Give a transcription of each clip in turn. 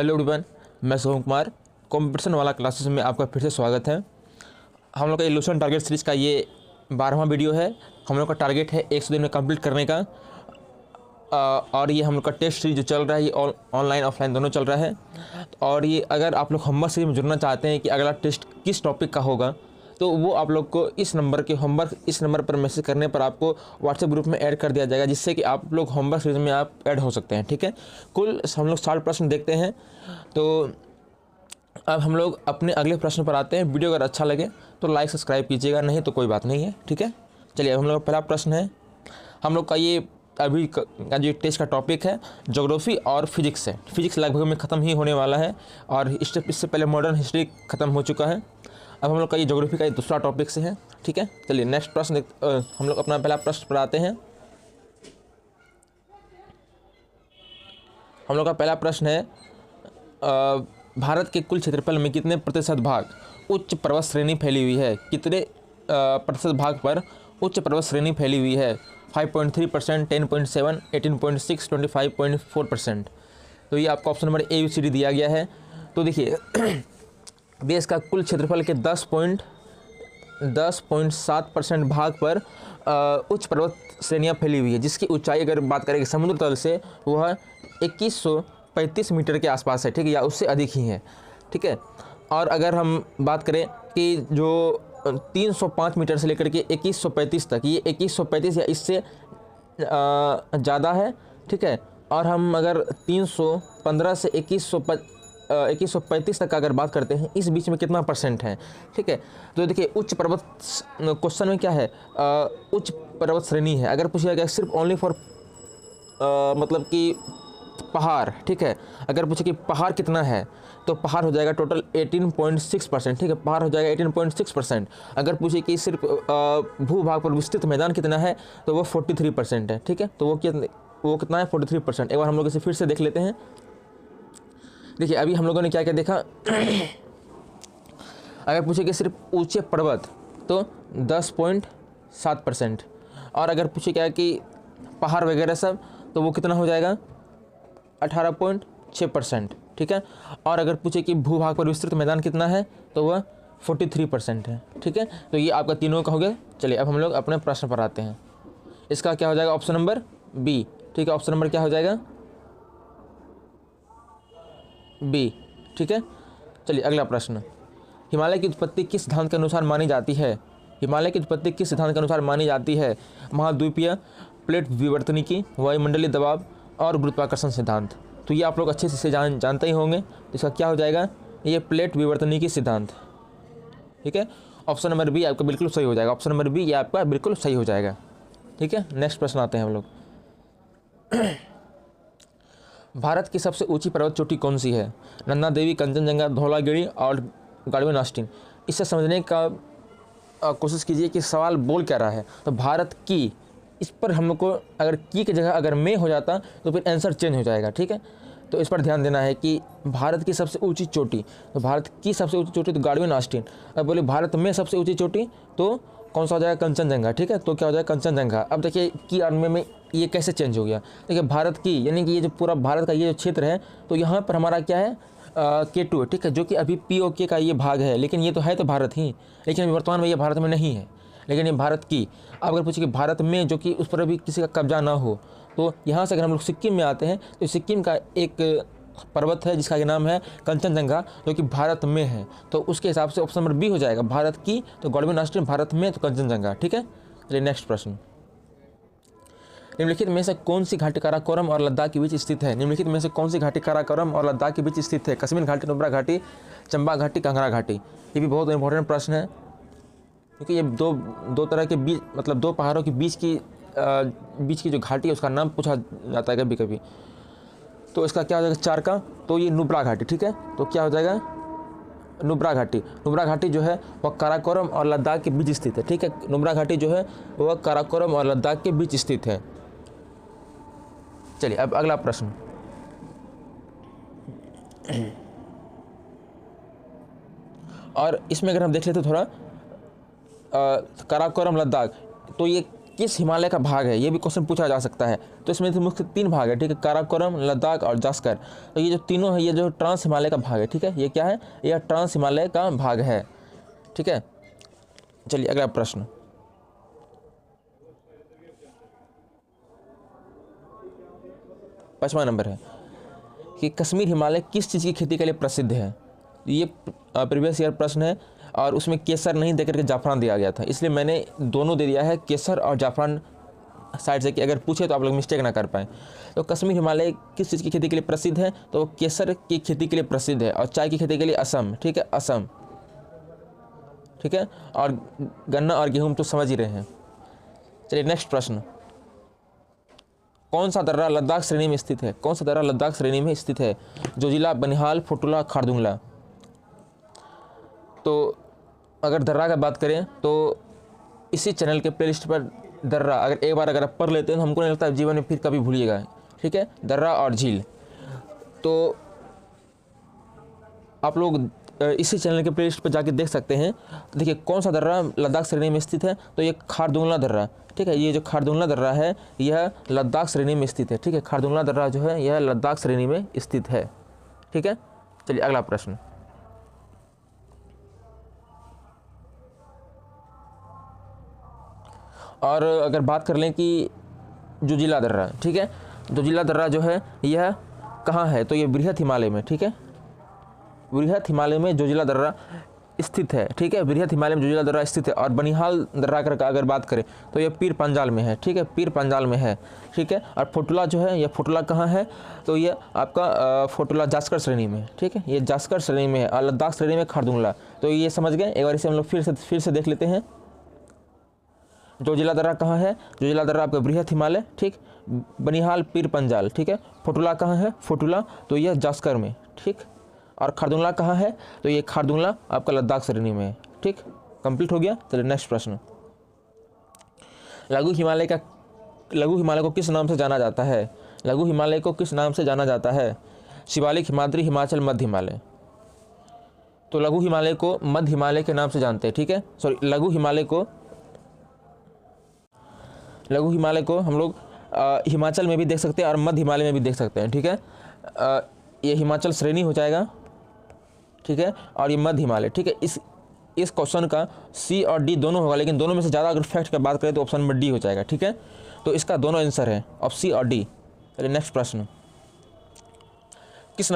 Hello everyone, मैं सोहम Kumar. Competition वाला classes में आपका फिर से स्वागत है। हम लोग का इल्यूशन टारगेट सीरीज़ का ये 12वां वीडियो है। हम लोग का टारगेट है 100 दिन में कंप्लीट करने का। और ये हम लोग का टेस्ट सीरीज जो चल रहा है ये ऑनलाइन ऑफलाइन दोनों चल रहा है। और ये अगर आप लोग होमवर्क सीरीज में जुड़ना चाहते हैं कि अगला टेस्ट किस टॉपिक का होगा, तो वो आप लोग को इस नंबर पर मैसेज करने पर आपको व्हाट्सएप ग्रुप में ऐड कर दिया जाएगा, जिससे कि आप लोग होमवर्क सीरीज में आप ऐड हो सकते हैं। ठीक है, कुल हम लोग 60 प्रश्न देखते हैं। तो अब हम लोग अपने अगले प्रश्न पर आते हैं। वीडियो अगर अच्छा लगे तो लाइक सब्सक्राइब कीजिएगा, नहीं तो कोई बात नहीं है। ठीक है, चलिए अब हम लोग का पहला प्रश्न है। हम लोग का ये अभी का जो टेस्ट का टॉपिक है ज्योग्राफी और फिजिक्स है। फिजिक्स लगभग में ख़त्म ही होने वाला है और इससे पहले मॉडर्न हिस्ट्री ख़त्म हो चुका है। अब हम लोग का ये ज्योग्राफी का दूसरा टॉपिक से है। ठीक है, चलिए नेक्स्ट प्रश्न हम लोग अपना पहला प्रश्न पर आते हैं। हम लोग का पहला प्रश्न है, भारत के कुल क्षेत्रफल में कितने प्रतिशत भाग उच्च पर्वत श्रेणी फैली हुई है? कितने प्रतिशत भाग पर उच्च पर्वत श्रेणी फैली हुई है? 5.3%, 10.7%, 18.6%, 25.4%। तो ये आपको ऑप्शन नंबर ABCD दिया गया है। तो देखिए देश का कुल क्षेत्रफल के 10.7% भाग पर उच्च पर्वत श्रेणियाँ फैली हुई है, जिसकी ऊंचाई अगर बात करें समुद्र तल से वह 2135 मीटर के आसपास है। ठीक है, या उससे अधिक ही है। ठीक है, और अगर हम बात करें कि जो 305 मीटर से लेकर के 2135 तक, ये 2135 या इससे ज़्यादा है। ठीक है, और हम अगर 315 से 2135 तक का अगर बात करते हैं, इस बीच में कितना परसेंट है? ठीक है, तो देखिए उच्च पर्वत क्वेश्चन में क्या है, उच्च पर्वत श्रेणी है। अगर पूछा गया सिर्फ ओनली फॉर मतलब कि पहाड़। ठीक है, अगर पूछे कि पहाड़ कितना है तो पहाड़ हो जाएगा टोटल 18.6%। ठीक है, पहाड़ हो जाएगा 18.6%। अगर पूछे कि सिर्फ भूभाग पर विस्तृत मैदान कितना है तो वो 43% है। ठीक है, तो वो कितना है? 43%। एक बार हम लोग इसे फिर से देख लेते हैं। देखिए अभी हम लोगों ने क्या क्या देखा। अगर पूछे कि सिर्फ ऊंचे पर्वत तो 10.7%, और अगर पूछे क्या कि पहाड़ वगैरह सब तो वो कितना हो जाएगा? 18.6%। ठीक है, और अगर पूछे कि भूभाग पर विस्तृत मैदान कितना है तो वह 43% है। ठीक है, तो ये आपका तीनों का हो गया। चलिए अब हम लोग अपने प्रश्न पर आते हैं। इसका क्या हो जाएगा? Option number B. ठीक है, ऑप्शन नंबर क्या हो जाएगा? बी। ठीक है, चलिए अगला प्रश्न। हिमालय की उत्पत्ति किस सिद्धांत के अनुसार मानी जाती है? हिमालय की उत्पत्ति किस सिद्धांत के अनुसार मानी जाती है? महाद्वीपीय, प्लेट विवर्तनिकी, वायुमंडलीय दबाव और गुरुत्वाकर्षण सिद्धांत। तो ये आप लोग अच्छे से जानते ही होंगे। तो इसका क्या हो जाएगा? ये प्लेट विवर्तनिकी सिद्धांत। ठीक है, ऑप्शन नंबर बी आपका बिल्कुल सही हो जाएगा। ऑप्शन नंबर बी ये आपका बिल्कुल सही हो जाएगा। ठीक है, नेक्स्ट प्रश्न आते हैं हम लोग। भारत की सबसे ऊंची पर्वत चोटी कौन सी है? नंदा देवी, कंचनजंगा, धौलागिरी और गाड़वे नास्टिन। इससे समझने का कोशिश कीजिए कि सवाल बोल क्या रहा है। तो भारत की, इस पर हम लोग को अगर की जगह अगर में हो जाता तो फिर आंसर चेंज हो जाएगा। ठीक है, तो इस पर ध्यान देना है कि भारत की सबसे ऊंची चोटी, तो भारत की सबसे ऊंची चोटी तो गाड़वे नास्टिन। अब बोले भारत में सबसे ऊंची चोटी तो कौन सा हो जाएगा? कंचनजंगा। ठीक है, तो क्या हो जाएगा? कंचनजंगा। अब देखिए की और में ये कैसे चेंज हो गया? देखिए भारत की यानी कि ये जो पूरा भारत का ये जो क्षेत्र है, तो यहाँ पर हमारा क्या है? K2 है। ठीक है, जो कि अभी POK का ये भाग है, लेकिन ये तो है तो भारत ही, लेकिन वर्तमान में ये भारत में नहीं है, लेकिन ये भारत की। अब अगर पूछे कि भारत में, जो कि उस पर अभी किसी का कब्जा ना हो, तो यहाँ से अगर हम लोग सिक्किम में आते हैं तो सिक्किम का एक पर्वत है जिसका नाम है कंचनजंगा, जो कि भारत में है। तो उसके हिसाब से ऑप्शन नंबर बी हो जाएगा। भारत की तो गाड़वे नास्टिन, भारत में तो कंचनजंगा। ठीक है, चलिए नेक्स्ट प्रश्न। निम्नलिखित में से कौन सी घाटी काराकोरम और लद्दाख के बीच स्थित है? निम्नलिखित में से कौन सी घाटी काराकोरम और लद्दाख के बीच स्थित है? कश्मीर घाटी, नुब्रा घाटी, चंबा घाटी, कांगड़ा घाटी। ये भी बहुत इंपॉर्टेंट प्रश्न है, क्योंकि ये दो तरह के बीच, मतलब दो पहाड़ों के बीच की जो घाटी है उसका नाम पूछा जाता है कभी कभी। तो इसका क्या हो जाएगा? 4 का, तो ये नुब्रा घाटी। ठीक है, तो क्या हो जाएगा? नुब्रा घाटी। नुब्रा घाटी जो है वह काराकोरम और लद्दाख के बीच स्थित है। ठीक है, नुब्रा घाटी जो है वह काराकोरम और लद्दाख के बीच स्थित है। चलिए अब अगला प्रश्न। और इसमें अगर हम देख लेते थोड़ा काराकोरम लद्दाख, तो ये किस हिमालय का भाग है, ये भी क्वेश्चन पूछा जा सकता है। तो इसमें तो मुख्य 3 भाग है, ठीक है, काराकोरम, लद्दाख और जास्कर। तो ये जो तीनों है, ये जो ट्रांस हिमालय का भाग है, ठीक है, ये क्या है, यह ट्रांस हिमालय का भाग है, ठीक है। चलिए अगला प्रश्न, पांचवा नंबर है कि कश्मीर हिमालय किस चीज़ की खेती के लिए प्रसिद्ध है। ये प्रीवियस ईयर प्रश्न है और उसमें केसर नहीं देकर के जाफरान दिया गया था, इसलिए मैंने दोनों दे दिया है, केसर और जाफरान साइड से, कि अगर पूछे तो आप लोग मिस्टेक ना कर पाएँ। तो कश्मीर हिमालय किस चीज़ की खेती के लिए प्रसिद्ध है, तो केसर की खेती के लिए प्रसिद्ध है, और चाय की खेती के लिए असम, ठीक है, असम, ठीक है, और गन्ना और गेहूँ तो समझ ही रहे हैं। चलिए नेक्स्ट प्रश्न, कौन सा दर्रा लद्दाख श्रेणी में स्थित है, कौन सा दर्रा लद्दाख श्रेणी में स्थित है, जोजिला, बनिहाल, फोटुला, खारदुंगला। तो अगर दर्रा का बात करें तो इसी चैनल के प्लेलिस्ट पर दर्रा अगर एक बार अगर आप पढ़ लेते हैं तो हमको नहीं लगता जीवन में फिर कभी भूलिएगा, ठीक है, दर्रा और झील। तो आप लोग इसी चैनल के प्लेलिस्ट पर जाके देख सकते हैं। देखिए कौन सा दर्रा लद्दाख श्रेणी में स्थित है, तो ये खारदुंगला दर्रा, ठीक है, ये जो खारदुंगला दर्रा है यह लद्दाख श्रेणी में स्थित है, ठीक है, खारदुंगला दर्रा जो है यह लद्दाख श्रेणी में स्थित है, ठीक है। चलिए अगला प्रश्न, और अगर बात कर लें कि जोजिला दर्रा, ठीक है, जोजिला दर्रा जो है यह कहाँ है, तो ये बृहत हिमालय में, ठीक है, बृहत हिमालय में जोजिला दर्रा स्थित है, ठीक है, बृहत हिमालय में जोजिला दर्रा स्थित है। और बनिहाल दर्रा का अगर बात करें तो यह पीर पंजाल में है, ठीक है, पीर पंजाल में है, ठीक है। और फोटुला जो है, यह फोटुला कहाँ है, तो ये आपका फोटुला जास्कर श्रेणी में, ठीक है, ये जास्कर श्रेणी में है, और लद्दाख श्रेणी में खारदुंगला। तो ये समझ गए, एक बार इसे हम लोग फिर से देख लेते हैं। जोजिला दर्रा कहाँ है, जोजिला दर्रा आपका बृहत हिमालय, ठीक, बनिहाल पीर पंजाल, ठीक है, फोटुला कहाँ है, फोटुला तो यह जास्कर में, ठीक, और खारदुंगला कहाँ है, तो ये खारदुंगला आपका लद्दाख श्रेणी में है, ठीक, कंप्लीट हो गया। चलिए नेक्स्ट प्रश्न, लघु हिमालय को किस नाम से जाना जाता है, लघु हिमालय को किस नाम से जाना जाता है, शिवालिक, हिमाद्री, हिमाचल, मध्य हिमालय। तो लघु हिमालय को मध्य हिमालय के नाम से जानते हैं, ठीक है, सॉरी, लघु हिमालय को हम लोग हिमाचल में भी देख सकते हैं और मध्य हिमालय में भी देख सकते हैं, ठीक है। ये हिमाचल श्रेणी हो जाएगा, ठीक है, और ये मध्य हिमालय, ठीक है। इस क्वेश्चन का सी और डी दोनों होगा, लेकिन दोनों में से ज़्यादा अगर फैक्ट की बात करें तो ऑप्शन नंबर डी हो जाएगा, ठीक है। तो इसका दोनों आंसर है ऑफ सी और डी। चलिए नेक्स्ट प्रश्न, किस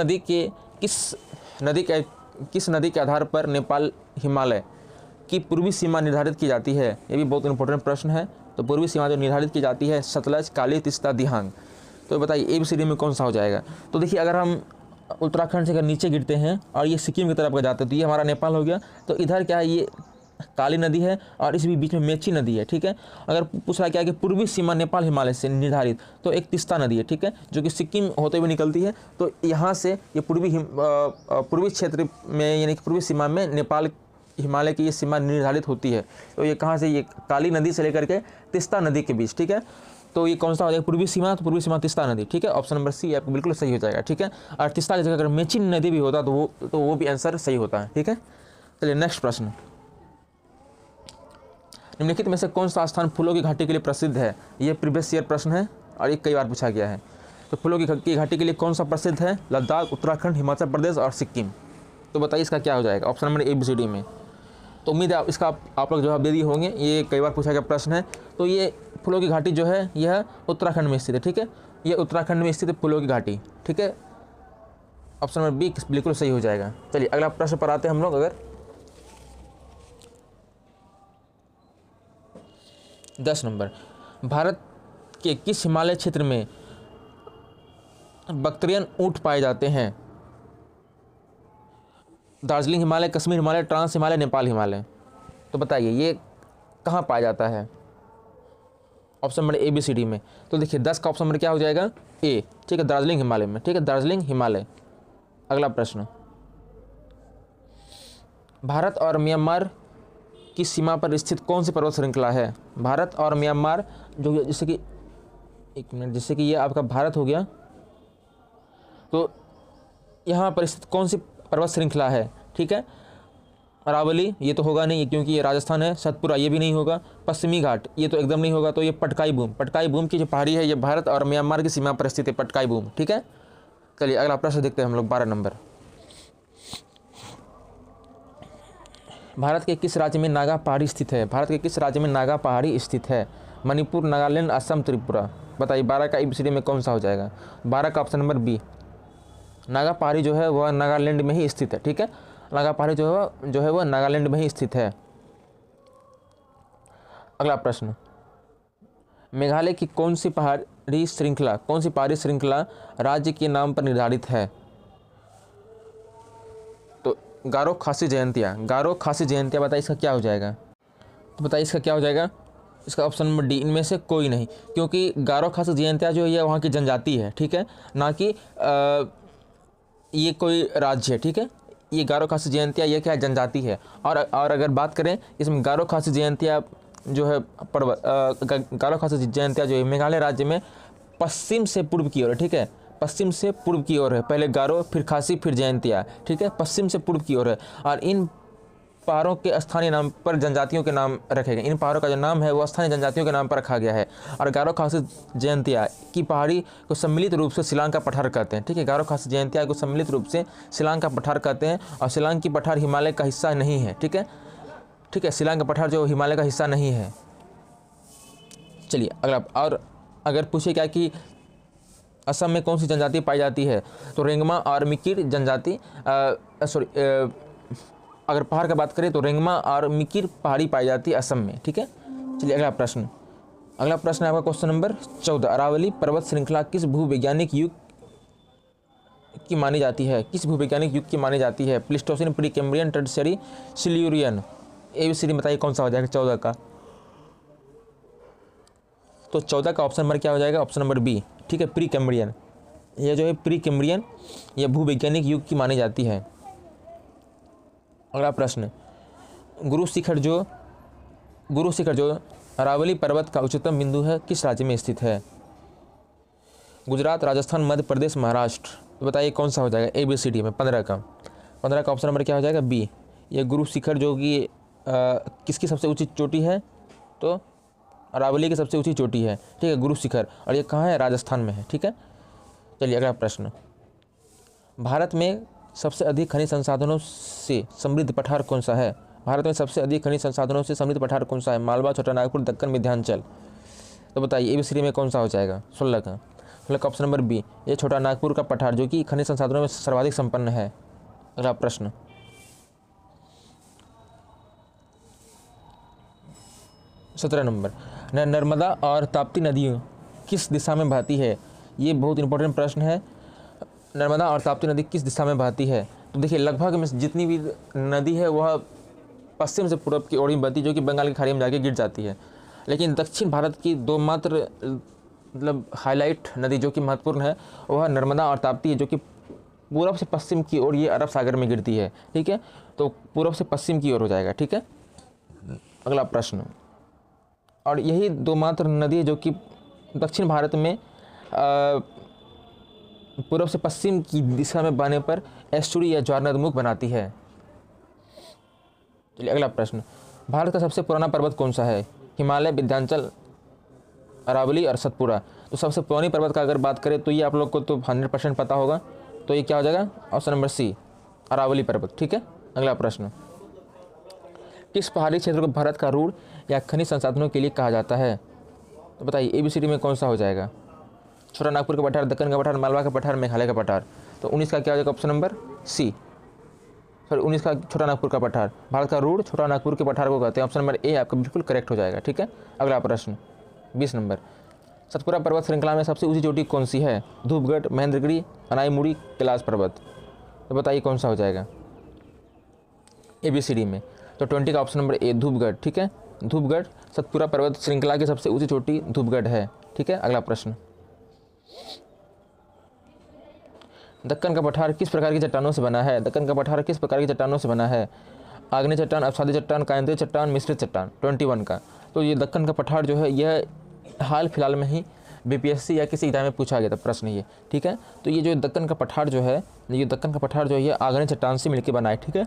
नदी के आधार पर नेपाल हिमालय की पूर्वी सीमा निर्धारित की जाती है। ये भी बहुत इंपॉर्टेंट प्रश्न है। तो पूर्वी सीमा जो निर्धारित की जाती है, सतलज, काली, तिस्ता, दिहांग। तो बताइए ABCD में कौन सा हो जाएगा। तो देखिए अगर हम उत्तराखंड से अगर नीचे गिरते हैं और ये सिक्किम की तरफ जाते हैं तो ये हमारा नेपाल हो गया। तो इधर क्या है, ये काली नदी है और इस भी बीच में मेची नदी है, ठीक है। अगर पूछ रहा क्या है कि पूर्वी सीमा नेपाल हिमालय से निर्धारित, तो एक तिस्ता नदी है, ठीक है, जो कि सिक्किम होते हुए निकलती है। तो यहाँ से ये पूर्वी क्षेत्र में यानी कि पूर्वी सीमा में नेपाल हिमालय की ये सीमा निर्धारित होती है। तो ये कहाँ से, ये काली नदी से लेकर के तिस्ता नदी के बीच, ठीक है। तो ये कौन सा हो जाएगा, पूर्वी सीमा, तो पूर्वी सीमा तिस्ता नदी, ठीक है। ऑप्शन नंबर सी आपको बिल्कुल सही हो जाएगा, ठीक है। और तिस्ता की जगह अगर मेची नदी भी होता तो वो भी आंसर सही होता है, ठीक है। चलिए नेक्स्ट प्रश्न, निम्नलिखित में से कौन सा स्थान फूलों की घाटी के लिए प्रसिद्ध है। ये प्रीवियस ईयर प्रश्न है और ये कई बार पूछा गया है। तो फूलों की घाटी के लिए कौन सा प्रसिद्ध है, लद्दाख, उत्तराखंड, हिमाचल प्रदेश और सिक्किम। तो बताइए इसका क्या हो जाएगा ऑप्शन नंबर ABCD में। तो उम्मीद है इसका आप लोग जवाब दे दिए होंगे, ये कई बार पूछा गया प्रश्न है। तो ये फूलों की घाटी जो है यह उत्तराखंड में स्थित है, ठीक है, ये उत्तराखंड में स्थित है फूलों की घाटी, ठीक है। ऑप्शन नंबर बी बिल्कुल सही हो जाएगा। चलिए अगला प्रश्न पर आते हैं हम लोग। अगर 10 नंबर, भारत के किस हिमालय क्षेत्र में बक्ट्रियन ऊंट पाए जाते हैं। दार्जिलिंग हिमालय, कश्मीर हिमालय, ट्रांस हिमालय, नेपाल हिमालय। तो बताइए ये कहाँ पाया जाता है ऑप्शन नंबर ABCD में। तो देखिए 10 का ऑप्शन नंबर क्या हो जाएगा, ए, ठीक है, दार्जिलिंग हिमालय में, ठीक है, दार्जिलिंग हिमालय। अगला प्रश्न, भारत और म्यांमार की सीमा पर स्थित कौन सी पर्वत श्रृंखला है। भारत और म्यांमार जो जैसे कि एक मिनट, जैसे कि ये आपका भारत हो गया, तो यहाँ पर स्थित कौन सी पर्वत श्रृंखला है, ठीक है। अरावली ये तो होगा नहीं क्योंकि ये राजस्थान है। सतपुरा ये भी नहीं होगा। पश्चिमी घाट ये तो एकदम नहीं होगा। तो ये पटकाई बूम की जो पहाड़ी है ये भारत और म्यांमार की सीमा पर स्थित है, पटकाई बूम। ठीक है, चलिए अगला प्रश्न देखते हैं हम लोग 12 नंबर। भारत के किस राज्य में नागा पहाड़ी स्थित है? भारत के किस राज्य में नागा पहाड़ी स्थित है? मणिपुर, नागालैंड, असम, त्रिपुरा। बताइए 12 का ABCD में कौन सा हो जाएगा? 12 का ऑप्शन नंबर बी, नागा पहाड़ी जो है वह नागालैंड में ही स्थित है। ठीक है, नागा पहाड़ी जो है वह नागालैंड में ही स्थित है। अगला प्रश्न, मेघालय की कौन सी पहाड़ी श्रृंखला राज्य के नाम पर निर्धारित है? तो गारो खासी जयंतिया। बताइए इसका क्या हो जाएगा? तो बताइए इसका क्या हो जाएगा? इसका ऑप्शन नंबर डी, इनमें से कोई नहीं, क्योंकि गारो खासी जयंतिया जो है वहाँ की जनजाति है। ठीक है, ना कि ये कोई राज्य है। ठीक है, ये गारो खासी जयंतिया ये क्या जनजाति है। और अगर बात करें इसमें गारो खासी जयंतिया जो है गारो खासी जयंतिया जो है मेघालय राज्य में पश्चिम से पूर्व की ओर है। ठीक है, पश्चिम से पूर्व की ओर है। पहले गारो, फिर खासी, फिर जयंतिया। ठीक है, पश्चिम से पूर्व की ओर है। और इन पहाड़ों के स्थानीय नाम पर जनजातियों के नाम रखे गए। इन पहाड़ों का जो नाम है वो स्थानीय जनजातियों के नाम पर रखा गया है। और गारो खासी जयंतिया की पहाड़ी को सम्मिलित रूप से शिलांग का पठार कहते हैं। ठीक है, गारो खासी जयंतिया को सम्मिलित रूप से शिलांग का पठार कहते हैं। और शिलांग की पठार हिमालय का हिस्सा नहीं है। ठीक है, शिलांग का पठार जो हिमालय का हिस्सा नहीं है। चलिए अगला, और अगर पूछे क्या कि असम में कौन सी जनजाति पाई जाती है, तो रेंगमा और मिकिर जनजाति अगर पहाड़ की बात करें तो रेंगमा और मिकिर पहाड़ी पाई जाती है असम में। ठीक है, चलिए अगला प्रश्न है आपका क्वेश्चन नंबर 14। अरावली पर्वत श्रृंखला किस भूवैज्ञानिक युग की मानी जाती है? Pleistocene, pre Cambrian, tertiary, Silurian. ABCD बताइए कौन सा हो जाएगा 14 का? तो 14 का ऑप्शन नंबर क्या हो जाएगा? Option number B. ठीक है, प्री कैम्ब्रियन। यह जो है प्री कैम्ब्रियन यह भूवैज्ञानिक युग की मानी जाती है। अगला प्रश्न, गुरु शिखर जो अरावली पर्वत का उच्चतम बिंदु है किस राज्य में स्थित है? गुजरात, राजस्थान, मध्य प्रदेश, महाराष्ट्र। तो बताइए कौन सा हो जाएगा ABCD में 15 का ऑप्शन नंबर क्या हो जाएगा? बी। ये गुरु शिखर जो कि किसकी सबसे ऊंची चोटी है? तो अरावली की सबसे ऊंची चोटी है। ठीक है, गुरु शिखर। और ये कहाँ है? राजस्थान में है। ठीक है, चलिए अगला प्रश्न, भारत में सबसे अधिक खनिज संसाधनों से समृद्ध पठार कौन सा है? मालवा, छोटानागपुर, दक्कन, विंध्याचल। तो बताइए ABCD में कौन सा हो जाएगा? 16 का ऑप्शन नंबर बी, ये छोटानागपुर का पठार जो कि खनिज संसाधनों में सर्वाधिक संपन्न है। अगला प्रश्न, 17 नंबर, नर्मदा और ताप्ती नदियों किस दिशा में बहती है? ये बहुत इंपॉर्टेंट प्रश्न है। नर्मदा और ताप्ती नदी किस दिशा में बहती है? तो देखिए लगभग में जितनी भी नदी है वह पश्चिम से पूर्व की ओर ही बहती, जो कि बंगाल की खाड़ी में जाके गिर जाती है। लेकिन दक्षिण भारत की दो मात्र मतलब हाईलाइट नदी जो कि महत्वपूर्ण है वह नर्मदा और ताप्ती है, जो कि पूर्व से पश्चिम की ओर ये अरब सागर में गिरती है। ठीक है, तो पूर्व से पश्चिम की ओर हो जाएगा। ठीक है, अगला प्रश्न, और यही दो मात्र नदी जो कि दक्षिण भारत में पूर्व से पश्चिम की दिशा में बहने पर एस्टुरी या ज्वारनदमुख बनाती है। चलिए अगला प्रश्न, भारत का सबसे पुराना पर्वत कौन सा है? हिमालय, विंध्याचल, अरावली और सतपुरा। तो सबसे पुरानी पर्वत का अगर बात करें तो ये आप लोग को तो 100% पता होगा। तो ये क्या हो जाएगा? ऑप्शन नंबर सी, अरावली पर्वत। ठीक है, अगला प्रश्न, किस पहाड़ी क्षेत्र को भारत का रूढ़ या खनिज संसाधनों के लिए कहा जाता है? तो बताइए ABCD में कौन सा हो जाएगा? छोटानागपुर का पठार, दक्कन का पठार, मालवा का पठार, मेघालय का पठार। तो 19 का क्या हो जाएगा? ऑप्शन नंबर सी, 19 का छोटानागपुर का पठार। भारत का रूढ़ छोटानागपुर के पठार को कहते हैं। ऑप्शन नंबर ए आपका बिल्कुल करेक्ट हो जाएगा। ठीक है, अगला प्रश्न 20 नंबर, सतपुरा पर्वत श्रृंखला में सबसे ऊंची चोटी कौन सी है? धूपगढ़, महेंद्रगिरी, अनाईमुड़ी, कैलाश पर्वत। तो बताइए कौन सा हो जाएगा ABCD में? तो 20 का ऑप्शन नंबर ए, धूपगढ़। ठीक है, धूपगढ़ सतपुरा पर्वत श्रृंखला की सबसे ऊंची चोटी धूपगढ़ है। ठीक है, अगला प्रश्न, दक्कन का पठार किस प्रकार की चट्टानों से बना है? दक्कन का पठार किस प्रकार की चट्टानों से बना है? आग्नेय चट्टान, अवसादी चट्टान, कायंद्रीय चट्टान, मिश्रित चट्टान। 21 का, तो ये दक्कन का पठार जो है यह हाल फिलहाल में ही BPSC या किसी एग्जाम में पूछा गया था प्रश्न ये। ठीक है, तो ये जो दक्कन का पठार जो है ये आग्नेय चट्टान से मिलकर बना है। ठीक है,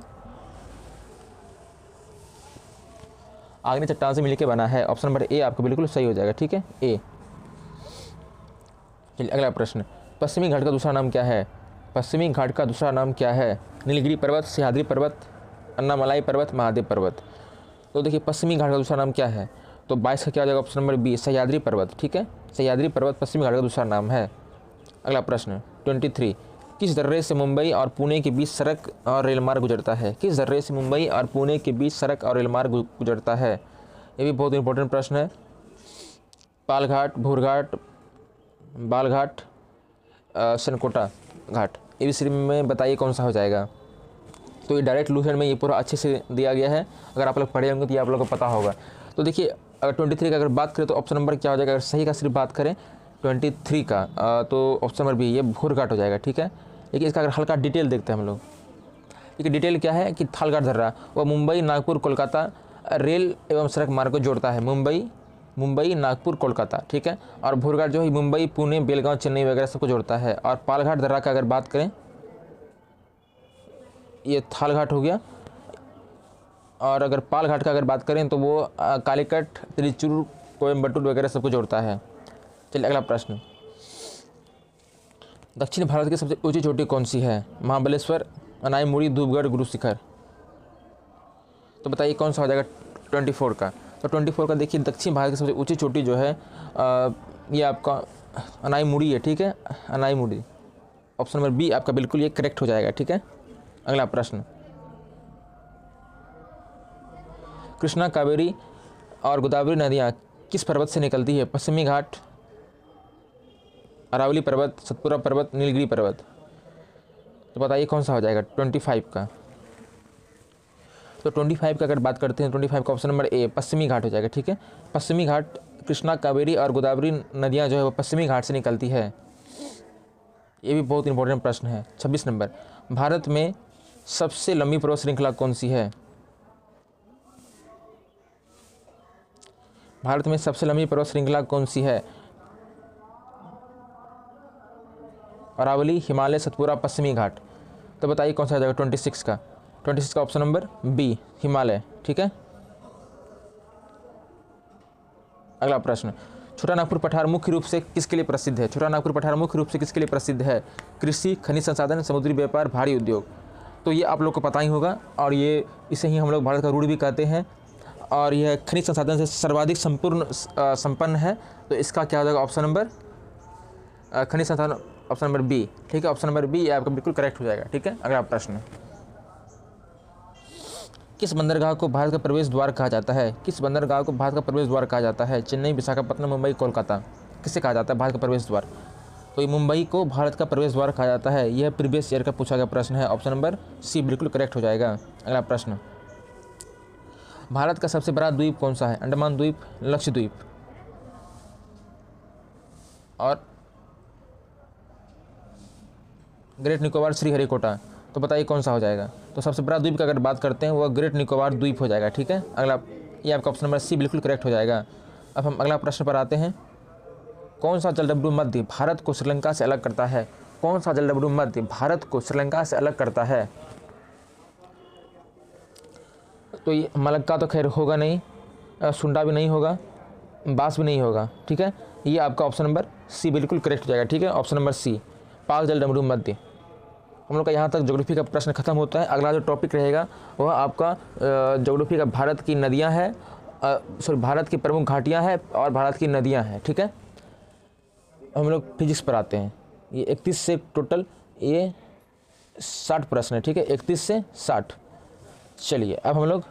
आग्नेय चट्टान से मिलकर बना है। ऑप्शन नंबर ए आपका बिल्कुल सही हो जाएगा, ठीक है, ए। चलिए अगला प्रश्न, पश्चिमी घाट का दूसरा नाम क्या है? पश्चिमी घाट का दूसरा नाम क्या है? नीलगिरी पर्वत, सह्याद्री पर्वत, अन्नामलाई पर्वत, महादेव पर्वत। तो देखिए पश्चिमी घाट का दूसरा नाम क्या है, तो 22 का क्या हो जाएगा? ऑप्शन नंबर बी, सह्याद्री पर्वत, ठीक है, सह्याद्री पर्वत पश्चिमी घाट का दूसरा नाम है। अगला प्रश्न 23, किस दर्रे से मुंबई और पुणे के बीच सड़क और रेल मार्ग गुजरता है? किस दर्रे से मुंबई और पुणे के बीच सड़क और रेल मार्ग गुजरता है? ये भी बहुत इंपॉर्टेंट प्रश्न है। पालघाट, भूरघाट, बालघाट, सनकोटा घाट, एबीसी में बताइए कौन सा हो जाएगा। तो ये डायरेक्ट लूसेंट में ये पूरा अच्छे से दिया गया है, अगर आप लोग पढ़े होंगे तो ये आप लोगों को पता होगा। तो देखिए अगर 23 का अगर बात करें तो ऑप्शन नंबर क्या हो जाएगा? अगर सही का सिर्फ बात करें 23 का तो ऑप्शन नंबर बी, ये भूरघाट हो जाएगा, ठीक है। लेकिन इसका अगर हल्का डिटेल देखते हैं हम लोग, देखिए डिटेल क्या है कि थालघाट दर्रा वह मुंबई, नागपुर, कोलकाता रेल एवं सड़क मार्ग को जोड़ता है। मुंबई, नागपुर, कोलकाता, ठीक है। और भूरघाट जो है मुंबई, पुणे, बेलगांव, चेन्नई वगैरह सबको जोड़ता है। और पालघाट दर्रा का अगर बात करें, ये थालघाट हो गया। और अगर पालघाट का अगर बात करें तो वो कालीकट, त्रिचूर, कोयम्बटूर वगैरह सबको जोड़ता है। चलिए अगला प्रश्न, दक्षिण भारत की सबसे ऊंची चोटी कौन सी है? महाबलेश्वर, अनाईमुड़ी, धूपगढ़, गुरु शिखर। तो बताइए कौन सा हो जाएगा 24 का? तो 24 का देखिए दक्षिण भारत की सबसे ऊंची चोटी जो है ये आपका अनाईमुड़ी है, ठीक है, अनाईमुड़ी। ऑप्शन नंबर बी आपका बिल्कुल ये करेक्ट हो जाएगा, ठीक है। अगला प्रश्न, कृष्णा, कावेरी और गोदावरी नदियाँ किस पर्वत से निकलती है? पश्चिमी घाट, अरावली पर्वत, सतपुरा पर्वत, नीलगिरी पर्वत। तो बताइए कौन सा हो जाएगा 25 का? तो 25 का अगर बात करते हैं 25 का ऑप्शन नंबर ए, पश्चिमी घाट हो जाएगा, ठीक है। पश्चिमी घाट, कृष्णा, कावेरी और गोदावरी नदियाँ जो है वो पश्चिमी घाट से निकलती है। ये भी बहुत इंपॉर्टेंट प्रश्न है। 26 नंबर, भारत में सबसे लंबी पर्वत श्रृंखला कौन सी है? भारत में सबसे लंबी पर्वत श्रृंखला कौन सी है? अरावली, हिमालय, सतपुरा, पश्चिमी घाट। तो बताइए कौन सा आ जाएगा 26 का? 26 का ऑप्शन नंबर बी, हिमालय, ठीक है। अगला प्रश्न, छोटा नागपुर पठार मुख्य रूप से किसके लिए प्रसिद्ध है? छोटा नागपुर पठार मुख्य रूप से किसके लिए प्रसिद्ध है? कृषि, खनिज संसाधन, समुद्री व्यापार, भारी उद्योग। तो ये आप लोग को पता ही होगा, और ये इसे ही हम लोग भारत का रूढ़ भी कहते हैं। और यह खनिज संसाधन से सर्वाधिक संपन्न है। तो इसका क्या हो जाएगा ऑप्शन नंबर खनिज संसाधन, ऑप्शन नंबर बी, ठीक है। ऑप्शन नंबर बी ये आपका बिल्कुल करेक्ट हो जाएगा, ठीक है। अगला प्रश्न, किस बंदरगाह को भारत का प्रवेश द्वार कहा जाता है? किस बंदरगाह को भारत का प्रवेश द्वार कहा जाता है? चेन्नई, विशाखापट्टनम, मुंबई, कोलकाता, किसे कहा जाता है भारत का प्रवेश द्वार? तो ये मुंबई को भारत का प्रवेश द्वार कहा जाता है। यह प्रीवियस ईयर का पूछा गया प्रश्न है। ऑप्शन नंबर सी बिल्कुल करेक्ट हो जाएगा। अगला प्रश्न, भारत का सबसे बड़ा द्वीप कौन सा है? अंडमान द्वीप, लक्षद्वीप और ग्रेट निकोबार, श्रीहरिकोटा। तो बताइए कौन सा हो जाएगा? तो सबसे बड़ा द्वीप की अगर बात करते हैं वह ग्रेट निकोबार द्वीप हो जाएगा, ठीक है। अगला ये आपका ऑप्शन नंबर सी बिल्कुल करेक्ट हो जाएगा। अब हम अगला प्रश्न पर आते हैं, कौन सा जलडमरू मध्य भारत को श्रीलंका से अलग करता है? कौन सा जलडमरू मध्य भारत को श्रीलंका से अलग करता है? तो ये मलक्का तो खैर होगा नहीं, सुंडा भी नहीं होगा, बास भी नहीं होगा, ठीक है। ये आपका ऑप्शन नंबर सी बिल्कुल करेक्ट हो जाएगा, ठीक है। ऑप्शन नंबर सी, पाक जलडमरू मध्य। हम लोग का यहाँ तक ज्योग्राफी का प्रश्न खत्म होता है। अगला जो टॉपिक रहेगा वह आपका ज्योग्राफी का भारत की नदियाँ हैं, सॉरी भारत की प्रमुख घाटियाँ हैं और भारत की नदियाँ हैं, ठीक है। हम लोग फिजिक्स पर आते हैं। ये 31 से टोटल ये 60 प्रश्न है, ठीक है, 31 से 60। चलिए अब हम लोग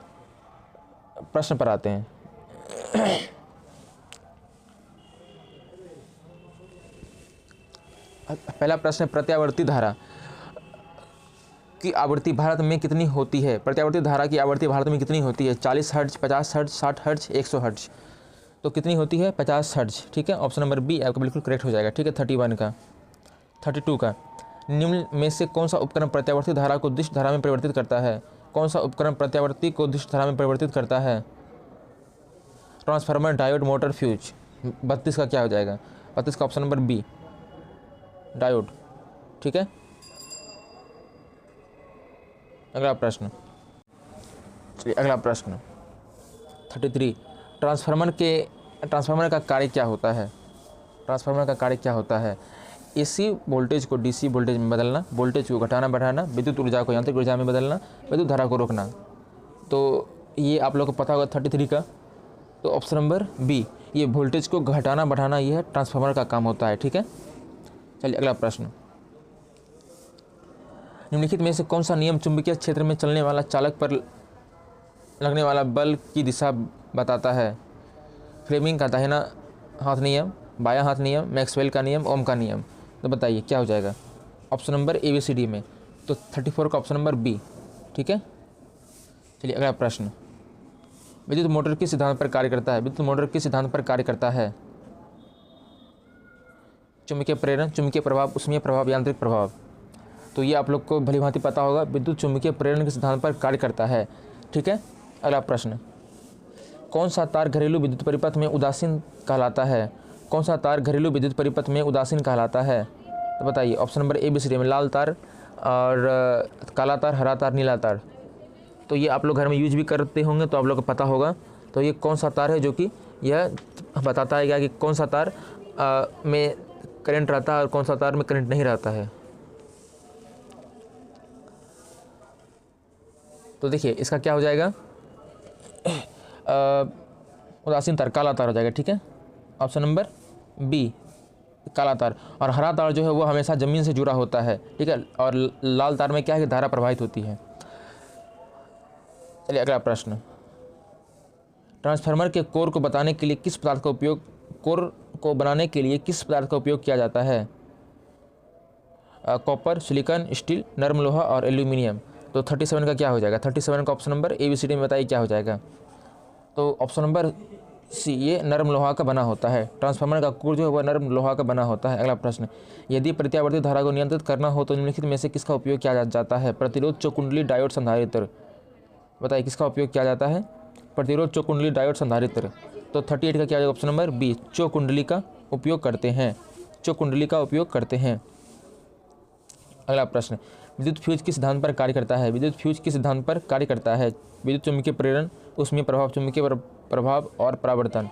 प्रश्न पर आते हैं। पहला प्रश्न है, प्रत्यावर्ती धारा की आवृत्ति भारत में कितनी होती है? प्रत्यावर्ती धारा की आवृत्ति भारत में कितनी होती है? 40 हर्ट्ज, 50 हर्ट्ज, 60 हर्ट्ज, 100 हर्ट्ज। तो कितनी होती है? 50 हर्ट्ज, ठीक है। ऑप्शन नंबर बी आपका बिल्कुल करेक्ट हो जाएगा, ठीक है। 31 का, 32 का, निम्न में से कौन सा उपकरण प्रत्यावर्ती धारा को दिश धारा में परिवर्तित करता है? कौन सा उपकरण प्रत्यावर्ती को दिश धारा में परिवर्तित करता है? Transformer, diode, motor, fuse. 32 का क्या हो जाएगा? 32 का ऑप्शन नंबर बी, डायोड, ठीक है। अगला प्रश्न, चलिए अगला प्रश्न 33, ट्रांसफार्मर का कार्य क्या होता है? ट्रांसफार्मर का कार्य क्या होता है? एसी वोल्टेज को डीसी वोल्टेज में बदलना, वोल्टेज को घटाना बढ़ाना, विद्युत ऊर्जा को यांत्रिक ऊर्जा में बदलना, विद्युत धारा को रोकना। तो ये आप लोग को पता होगा 33 का। तो ऑप्शन नंबर बी, ये वोल्टेज को घटाना बढ़ाना, ये है ट्रांसफार्मर का काम होता है। ठीक है, चलिए अगला प्रश्न। निम्नलिखित में से कौन सा नियम चुंबकीय क्षेत्र में चलने वाला चालक पर लगने वाला बल की दिशा बताता है? फ्लेमिंग का दाहिना हाथ नियम, बायां हाथ नियम, मैक्सवेल का नियम, ओम का नियम। तो बताइए क्या हो जाएगा option number A B C D में? तो 34 का ऑप्शन नंबर बी। ठीक है, चलिए अगला प्रश्न। विद्युत मोटर किस सिद्धांत पर कार्य करता है? विद्युत मोटर किस सिद्धांत पर कार्य करता है? चुंबकीय प्रेरण, चुंबकीय प्रभाव, ऊष्मीय प्रभाव, यांत्रिक प्रभाव। तो ये आप लोग को भली भांति पता होगा, विद्युत चुंबकीय प्रेरण के सिद्धांत पर कार्य करता है। ठीक है, अगला प्रश्न। कौन सा तार घरेलू विद्युत परिपथ में उदासीन कहलाता है? कौन सा तार घरेलू विद्युत परिपथ में उदासीन कहलाता है? तो बताइए option number A B C D में लाल तार और काला तार, हरा तार, नीला तार। तो ये आप लोग घर में यूज भी करते होंगे तो आप लोग को पता होगा। तो ये कौन सा तार है जो कि यह बताता है कि कौन सा तार में करंट रहता है और कौन सा तार में करंट नहीं रहता है। तो देखिए इसका क्या हो जाएगा, उदासीन तार, काला तार हो जाएगा। ठीक है, ऑप्शन नंबर बी काला तार। और हरा तार जो है वो हमेशा ज़मीन से जुड़ा होता है। ठीक है, और लाल तार में क्या है कि धारा प्रवाहित होती है। चलिए अगला प्रश्न। ट्रांसफार्मर के कोर को बताने के लिए किस पदार्थ का उपयोग कोर को बनाने के लिए किस पदार्थ का उपयोग किया जाता है? कॉपर, सिलिकॉन, स्टील, नरम लोहा और एल्यूमिनियम। तो 37 का क्या हो जाएगा? 37 का option number A B C D में बताइए क्या हो जाएगा? तो ऑप्शन नंबर सी, ये नरम लोहा का बना होता है। ट्रांसफार्मर का कोर जो है वह नरम लोहा का बना होता है। अगला प्रश्न। यदि प्रत्यावर्ती धारा को नियंत्रित करना हो तो निम्नलिखित में से किसका उपयोग किया जाता है? प्रतिरोध, चौकुंडली, डायोड, संधारित्र। बताइए किसका उपयोग किया जाता है? प्रतिरोध, चौकुंडली, डायोड, संधारित्र। तो 38 का क्या है ऑप्शन नंबर बी, चौकुंडली का उपयोग करते हैं। चौकुंडली का उपयोग करते हैं। अगला प्रश्न। विद्युत फ्यूज किस सिद्धांत पर कार्य करता है? विद्युत फ्यूज किस सिद्धांत पर कार्य करता है? विद्युत चुम्बकीय प्रेरण, ऊष्मीय प्रभाव, चुम्बकीय प्रभाव और परावर्तन।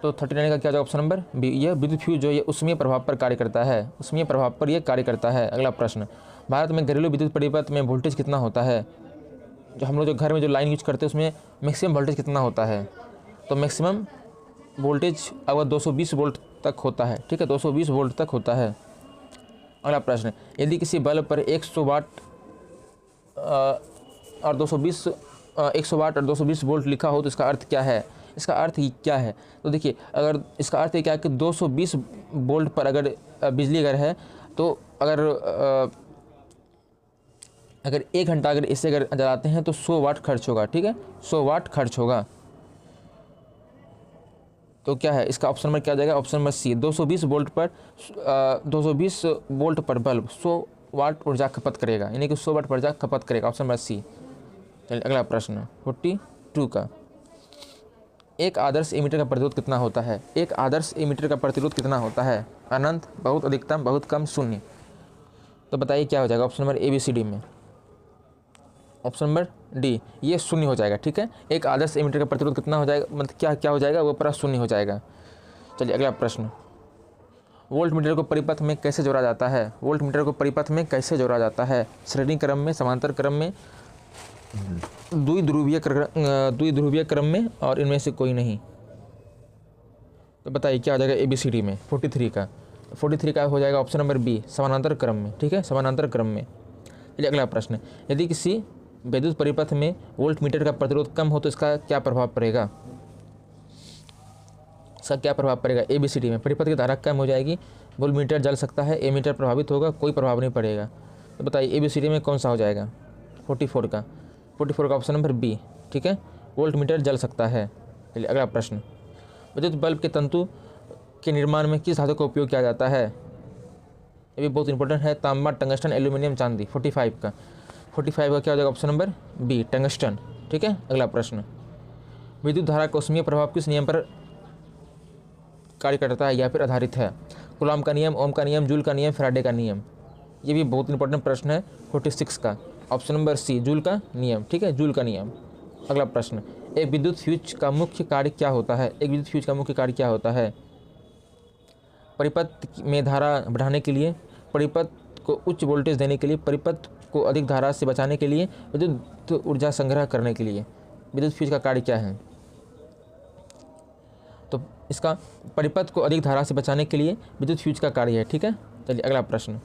तो 39 का क्या है ऑप्शन नंबर बी, यह विद्युत फ्यूज जो ये ऊष्मीय प्रभाव पर कार्य करता है। ऊष्मीय प्रभाव पर यह कार्य करता है। अगला प्रश्न। भारत में घरेलू विद्युत परिपथ में वोल्टेज कितना होता है? जो हम लोग जो घर में जो लाइन यूज करते हैं उसमें मैक्सिमम वोल्टेज कितना होता है? तो मैक्सिमम वोल्टेज अगर 220 वोल्ट तक होता है। ठीक है, 220 वोल्ट तक होता है। अगला प्रश्न। यदि किसी बल्ब पर 100 वाट और 220 वोल्ट लिखा हो तो इसका अर्थ क्या है? इसका अर्थ ही क्या है? तो देखिए अगर इसका अर्थ क्या है कि 220 वोल्ट पर अगर बिजली अगर है तो अगर 1 घंटा अगर इसे अगर जलाते हैं तो 100 वाट खर्च होगा। ठीक है, 100 वाट खर्च होगा। तो क्या है इसका ऑप्शन नंबर क्या हो जाएगा? ऑप्शन नंबर सी, 220 वोल्ट पर बल्ब 100 वाट ऊर्जा खपत करेगा, यानी कि 100 वाट ऊर्जा खपत करेगा। Option number C. चलिए अगला प्रश्न 42 का। एक आदर्श एमीटर का प्रतिरोध कितना होता है? एक आदर्श एमीटर का प्रतिरोध कितना होता है? अनंत, बहुत अधिकतम, बहुत कम, शून्य। तो बताइए क्या हो जाएगा option number A B C D में? ऑप्शन नंबर डी, ये शून्य हो जाएगा। ठीक है, एक आदर्श एमीटर का प्रतिरोध कितना हो जाएगा, मतलब क्या हो जाएगा, वो पूरा शून्य हो जाएगा। चलिए अगला प्रश्न। वोल्ट मीटर को परिपथ में कैसे जोड़ा जाता है? वोल्ट मीटर को परिपथ में कैसे जोड़ा जाता है? श्रेणी क्रम में, समांतर क्रम में, द्विध्रुवीय क्रम में और इनमें से कोई नहीं। तो बताइए क्या हो जाएगा ए बी सी डी में? 43 का हो जाएगा ऑप्शन नंबर बी, समानांतर क्रम में। ठीक है, समानांतर क्रम में। चलिए अगला प्रश्न। यदि किसी विद्युत परिपथ में वोल्ट मीटर का प्रतिरोध कम हो तो इसका क्या प्रभाव पड़ेगा? इसका क्या प्रभाव पड़ेगा? ए बी सी डी में परिपथ की धारा कम हो जाएगी, वोल्ट मीटर जल सकता है, एमीटर प्रभावित होगा, कोई प्रभाव नहीं पड़ेगा। तो बताइए ए बी सी डी में कौन सा हो जाएगा? 44 का ऑप्शन नंबर बी। ठीक है, वोल्ट मीटर जल सकता है। चलिए अगला प्रश्न। विद्युत बल्ब के तंतु के निर्माण में किस धातु का उपयोग किया जाता है? ये भी बहुत इंपॉर्टेंट है। तांबा, टंगस्टन, एल्यूमिनियम, चांदी। 45 का क्या हो जाएगा? Option number B, tungsten. ठीक है, अगला प्रश्न। विद्युत धारा का ऊष्मीय प्रभाव किस नियम पर कार्य करता है या फिर आधारित है? कूलॉम का नियम, ओम का नियम, जूल का नियम, फैराडे का नियम। ये भी बहुत इंपॉर्टेंट प्रश्न है। 46 का ऑप्शन नंबर सी, जूल का नियम। ठीक है, जूल का नियम। अगला प्रश्न। एक विद्युत फ्यूज का मुख्य कार्य क्या होता है? एक विद्युत फ्यूज का मुख्य कार्य क्या होता है? परिपथ में धारा बढ़ाने के लिए, परिपथ को उच्च वोल्टेज देने के लिए, परिपथ को अधिक धारा से बचाने के लिए, विद्युत ऊर्जा संग्रह करने के लिए। विद्युत फ्यूज का कार्य क्या है? तो इसका परिपथ को अधिक धारा से बचाने के लिए विद्युत फ्यूज का कार्य है। ठीक है, चलिए अगला प्रश्न।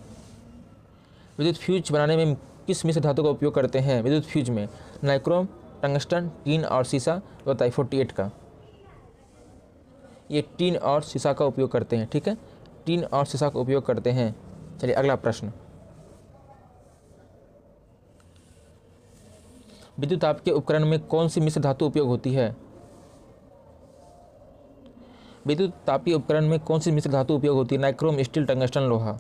विद्युत फ्यूज बनाने में किस मिश्र धातु का उपयोग करते हैं? विद्युत फ्यूज में नाइक्रोम, टंगस्टन, टीन और सीसा। बताइए 48 का। ये टीन और सीसा का उपयोग करते हैं। ठीक है, टीन और सीसा का उपयोग करते हैं। चलिए अगला प्रश्न। विद्युत ताप के उपकरण में कौन सी मिश्र धातु उपयोग होती है? विद्युत तापीय उपकरण में कौन सी मिश्र धातु उपयोग होती है? नाइक्रोम, स्टील, टंगस्टन, लोहा।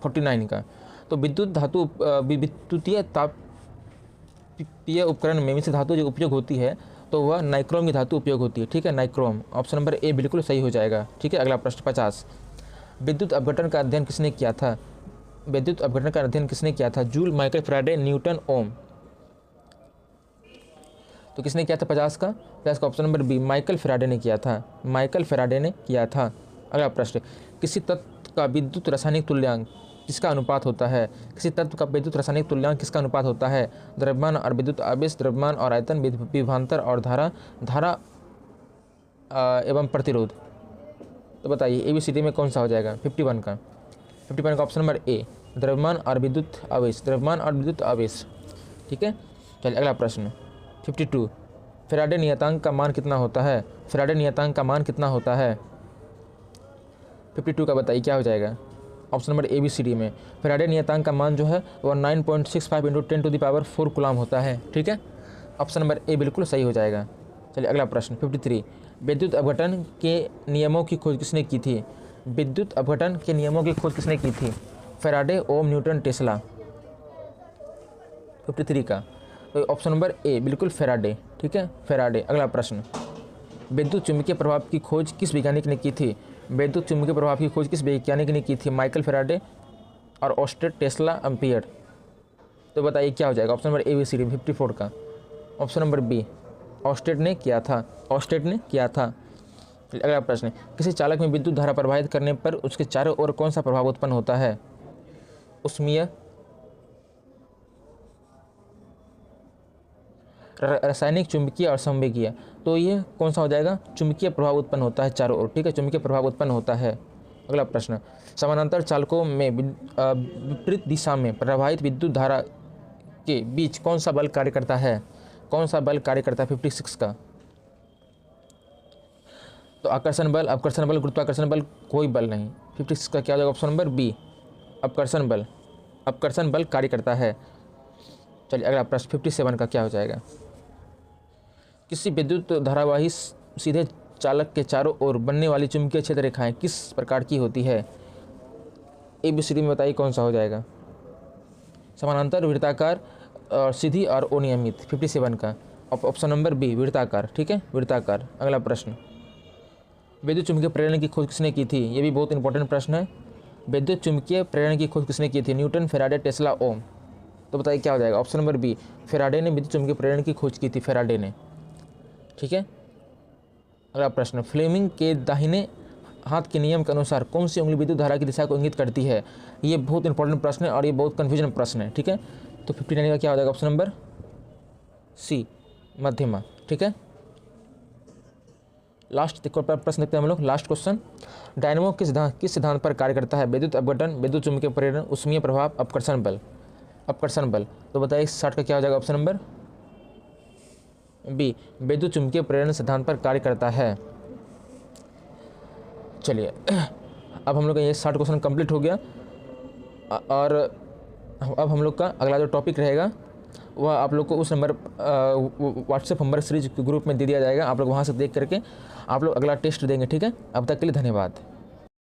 49 का। तो विद्युतीय तापीय उपकरण में मिश्र धातु जो उपयोग होती है तो वह नाइक्रोम की धातु उपयोग होती है। ठीक है, नाइक्रोम। ऑप्शन नंबर ए बिल्कुल सही हो जाएगा। ठीक है, अगला प्रश्न 50। विद्युत अपघटन का अध्ययन किसने किया था? विद्युत अपघटन का अध्ययन किसने किया था? Joule, Michael Faraday, Newton, Ohm. तो किसने किया था 50 का? 50 का option number B, Michael Faraday ने किया था। माइकल फैराडे ने किया था। अगला प्रश्न। किसी तत्व का विद्युत रासायनिक तुल्यांक किसका अनुपात होता है? किसी तत्व का विद्युत रासायनिक तुल्यांक किसका अनुपात होता है? द्रव्यमान और विद्युत आवेश, द्रव्यमान और आयतन, विभवांतर और धारा एवं प्रतिरोध। तो बताइए ABCD में कौन सा हो जाएगा? 51 का। 51 का ऑप्शन नंबर ए, द्रव्यमान और विद्युत आवेश, द्रव्यमान और विद्युत आवेश। ठीक है, चलिए अगला प्रश्न 52। फैराडे नियतांक का मान कितना होता है? फैराडे नियतांक का मान कितना होता है? 52 का बताइए क्या हो जाएगा? ऑप्शन नंबर ABCD में फैराडे नियतांक का मान जो है वह 9.65 × 10⁴ कूलम होता है। ठीक है, ऑप्शन नंबर ए बिल्कुल सही हो जाएगा। चलिए अगला प्रश्न 53। विद्युत अपघटन के नियमों की खोज किसने की थी? विद्युत अपघटन के नियमों की खोज किसने की थी? फैराडे, ओम, न्यूटन, टेस्ला। 53 का। तो ऑप्शन नंबर ए बिल्कुल फैराडे। ठीक है, फैराडे। अगला प्रश्न। विद्युत चुंबकीय प्रभाव की खोज किस वैज्ञानिक ने की थी? विद्युत चुंबकीय प्रभाव की खोज किस वैज्ञानिक ने की थी? माइकल फैराडे और ऑस्टेड, टेस्ला, एम्पियर। तो बताइए क्या हो जाएगा? ऑप्शन नंबर ABCD 54 का। ऑप्शन नंबर बी, ऑस्टेड ने किया था। ऑस्टेड ने किया था। अगला प्रश्न। किसी चालक में विद्युत धारा प्रवाहित करने पर उसके चारों ओर कौन सा प्रभाव उत्पन्न होता है? ऊष्मीय, रासायनिक, चुंबकीय और संवेगीय। तो ये कौन सा हो जाएगा? चुंबकीय प्रभाव उत्पन्न होता है चारों ओर। ठीक है, चुंबकीय प्रभाव उत्पन्न होता है। अगला प्रश्न। समानांतर चालकों में विपरीत दिशा में प्रवाहित विद्युत धारा के बीच कौन सा बल कार्य करता है? कौन सा बल कार्य करता है? 56 का। तो आकर्षण बल, अपकर्षण बल, गुरुत्वाकर्षण बल, कोई बल नहीं। 56 का क्या हो जाएगा? ऑप्शन नंबर बी, अपकर्षण बल। अपकर्षण बल कार्य करता है। चलिए अगला प्रश्न 57 का क्या हो जाएगा? किसी विद्युत धारावाही सीधे चालक के चारों ओर बनने वाली चुंबकीय क्षेत्र रेखाएं किस प्रकार की होती है? ABCD में बताइए कौन सा हो जाएगा? समानांतर, वृत्ताकार और सीधी और अनियमित। 57 का ऑप्शन नंबर बी, वृत्ताकार। ठीक है, वृत्ताकार। अगला प्रश्न। विद्युत चुंबकीय प्रेरण की खोज किसने की थी? ये भी बहुत इंपॉर्टेंट प्रश्न है। विद्युत चुंबकीय प्रेरण की खोज किसने की थी? न्यूटन, फैराडे, टेस्ला, ओम। तो बताइए क्या हो जाएगा? ऑप्शन नंबर बी, फैराडे ने विद्युत चुंबकीय प्रेरण की खोज की थी। फैराडे ने। ठीक है, अगला प्रश्न। फ्लेमिंग के दाहिने हाथ के नियम के अनुसार कौन सी उंगली विद्युत धारा की दिशा को इंगित करती है? ये बहुत इंपॉर्टेंट प्रश्न है और ये बहुत कन्फ्यूजन प्रश्न है। ठीक है, तो 59 का क्या हो जाएगा? ऑप्शन नंबर सी, मध्यमा। ठीक है, लास्ट प्रश्न देखते हैं हम लोग। Last question. डायनेमो किस सिद्धांत पर कार्य करता है? विद्युत अपघटन, विद्युत चुंबकीय प्रेरण, ऊष्मीय प्रभाव, अपकर्षण बल। अपकर्षण बल। तो बताइए 60 का क्या हो जाएगा? ऑप्शन नंबर बी, विद्युत चुंबकीय प्रेरण सिद्धांत पर कार्य करता है। चलिए अब हम लोग का ये 60 क्वेश्चन कंप्लीट हो गया और अब हम लोग का अगला जो टॉपिक रहेगा वह आप लोग को उस number WhatsApp number series group में दे दिया जाएगा। आप लोग वहाँ से देख करके आप लोग अगला टेस्ट देंगे। ठीक है, अब तक के लिए धन्यवाद।